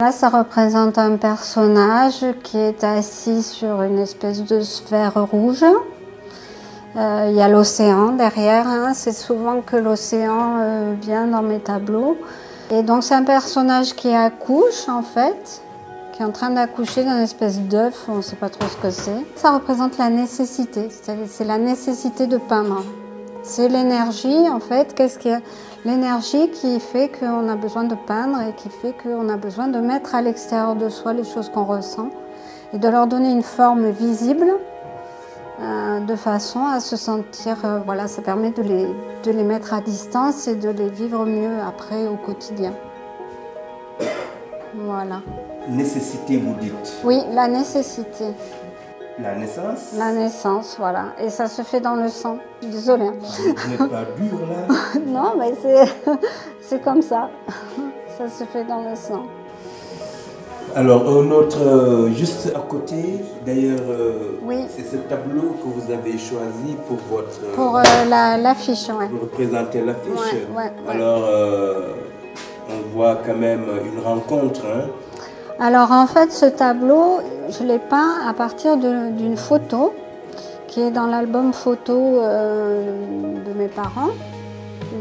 Là, ça représente un personnage qui est assis sur une espèce de sphère rouge. Il y a l'océan derrière, hein. C'est souvent que l'océan vient dans mes tableaux. Et donc c'est un personnage qui accouche en fait, qui est en train d'accoucher d'une espèce d'œuf, on ne sait pas trop ce que c'est. Ça représente la nécessité, c'est la nécessité de peindre. C'est l'énergie en fait, l'énergie qui fait qu'on a besoin de peindre et qui fait qu'on a besoin de mettre à l'extérieur de soi les choses qu'on ressent et de leur donner une forme visible de façon à se sentir, voilà, ça permet de les mettre à distance et de les vivre mieux après au quotidien. Voilà. Nécessité, vous dites? Oui, la nécessité. La naissance? La naissance, voilà. Et ça se fait dans le sang. Désolée. Vous n'êtes pas dur là? Non, mais c'est comme ça. Ça se fait dans le sang. Alors, un autre, juste à côté, d'ailleurs, oui. C'est ce tableau que vous avez choisi pour votre... Pour l'affiche, oui. Pour représenter l'affiche. Ouais. Alors, on voit quand même une rencontre, hein? Alors, en fait, ce tableau, je l'ai peint à partir d'une photo qui est dans l'album photo de mes parents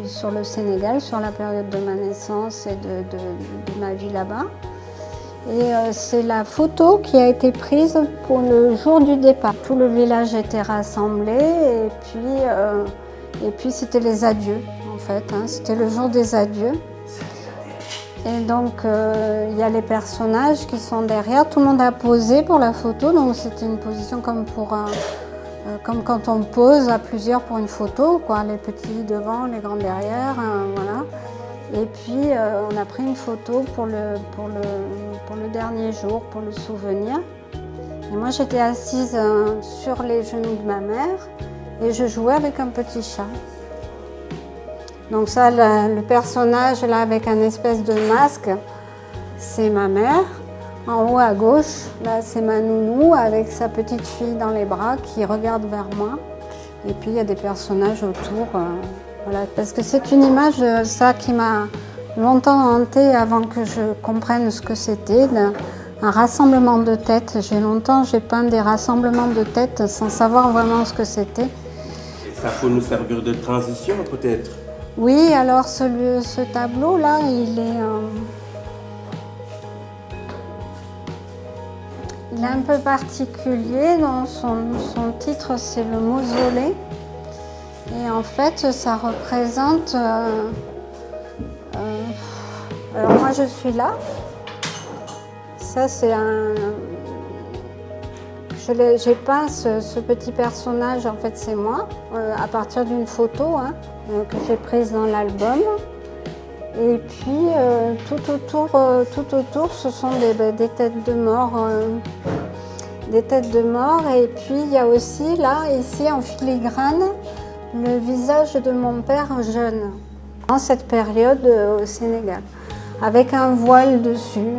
sur le Sénégal, sur la période de ma naissance et de ma vie là-bas. Et c'est la photo qui a été prise pour le jour du départ. Tout le village était rassemblé et puis c'était les adieux en fait, hein. C'était le jour des adieux. Et donc il y a les personnages qui sont derrière, tout le monde a posé pour la photo, donc c'était une position comme quand on pose à plusieurs pour une photo, quoi. Les petits devant, les grands derrière, voilà. Et puis on a pris une photo pour le dernier jour, pour le souvenir. Et moi j'étais assise sur les genoux de ma mère et je jouais avec un petit chat. Donc ça, le personnage là avec un espèce de masque, c'est ma mère. En haut à gauche, là c'est ma nounou avec sa petite fille dans les bras qui regarde vers moi. Et puis il y a des personnages autour. Voilà, parce que c'est une image, ça, qui m'a longtemps hantée avant que je comprenne ce que c'était, un rassemblement de têtes. Longtemps j'ai peint des rassemblements de têtes sans savoir vraiment ce que c'était. Et ça peut nous servir de transition peut-être? Oui, alors ce tableau-là, il est un peu particulier. Dans son titre, c'est le mausolée. Et en fait, ça représente... alors moi, je suis là. Ça, c'est un... J'ai peint ce petit personnage, en fait, c'est moi, à partir d'une photo que j'ai prise dans l'album. Et puis, tout autour, ce sont des têtes de mort. Des têtes de mort. Et puis, il y a aussi, là, ici, en filigrane, le visage de mon père jeune, en cette période au Sénégal, avec un voile dessus.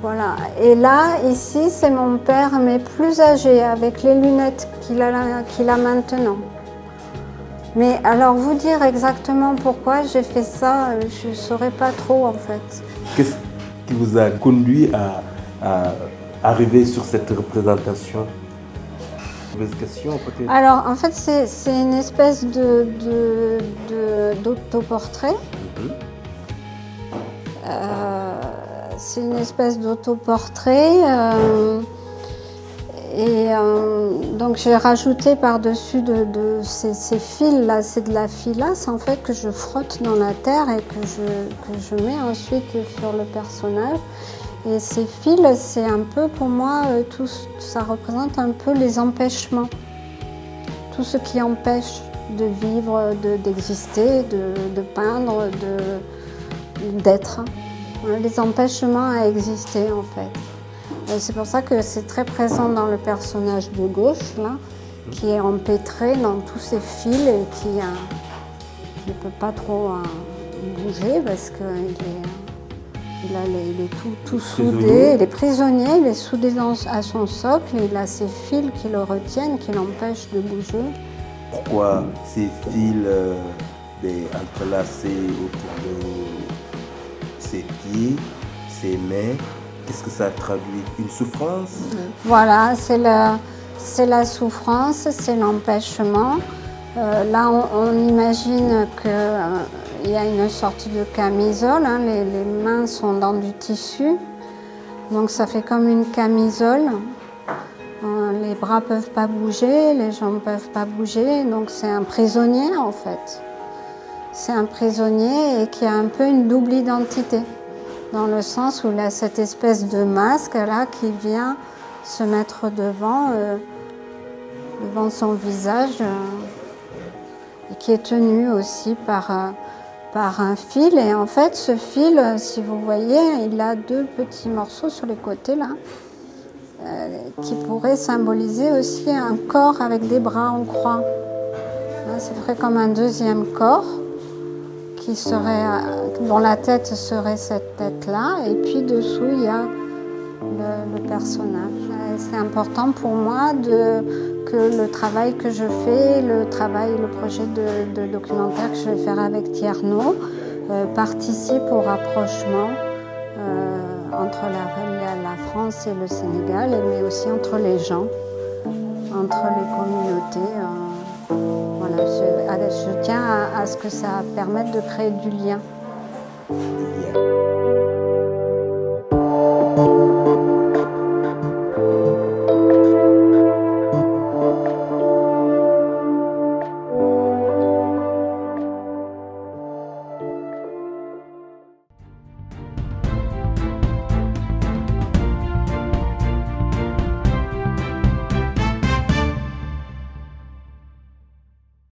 Voilà. Et là, ici, c'est mon père, mais plus âgé, avec les lunettes qu'il a maintenant. Mais alors, vous dire exactement pourquoi j'ai fait ça, je ne saurais pas trop, en fait. Qu'est-ce qui vous a conduit à arriver sur cette représentation? Question, peut-être? Alors, en fait, c'est une espèce d'autoportrait. C'est une espèce d'autoportrait. Donc, j'ai rajouté par-dessus ces fils-là, c'est de la filasse, en fait, que je frotte dans la terre et que je mets ensuite sur le personnage. Et ces fils, c'est un peu pour moi, ça représente un peu les empêchements. Tout ce qui empêche de vivre, d'exister, de peindre, d'être. Les empêchements à exister, en fait. C'est pour ça que c'est très présent dans le personnage de gauche, là, qui est empêtré dans tous ces fils et qui ne peut pas trop bouger parce qu'il est tout soudé, il est prisonnier, il est soudé à son socle et il a ces fils qui le retiennent, qui l'empêchent de bouger. Pourquoi ces fils entrelacés autour de ses pieds, ses mains. Qu'est-ce que ça traduit? Une souffrance? Voilà, c'est la souffrance, c'est l'empêchement. Là, on imagine qu'il y a une sorte de camisole, hein, les mains sont dans du tissu, donc ça fait comme une camisole. Les bras ne peuvent pas bouger, les jambes ne peuvent pas bouger, donc c'est un prisonnier en fait. C'est un prisonnier et qui a un peu une double identité, dans le sens où il a cette espèce de masque là qui vient se mettre devant son visage et qui est tenu aussi par un fil. Et en fait, ce fil, si vous voyez, il a deux petits morceaux sur les côtés là, qui pourraient symboliser aussi un corps avec des bras en croix. C'est vrai comme un deuxième corps qui serait, dont la tête serait cette tête-là, et puis dessous il y a le personnage. C'est important pour moi que le travail que je fais, le projet de documentaire que je vais faire avec Tierno participe au rapprochement entre la France et le Sénégal, mais aussi entre les gens, entre les communautés. Voilà, je tiens à ce que ça permette de créer du lien.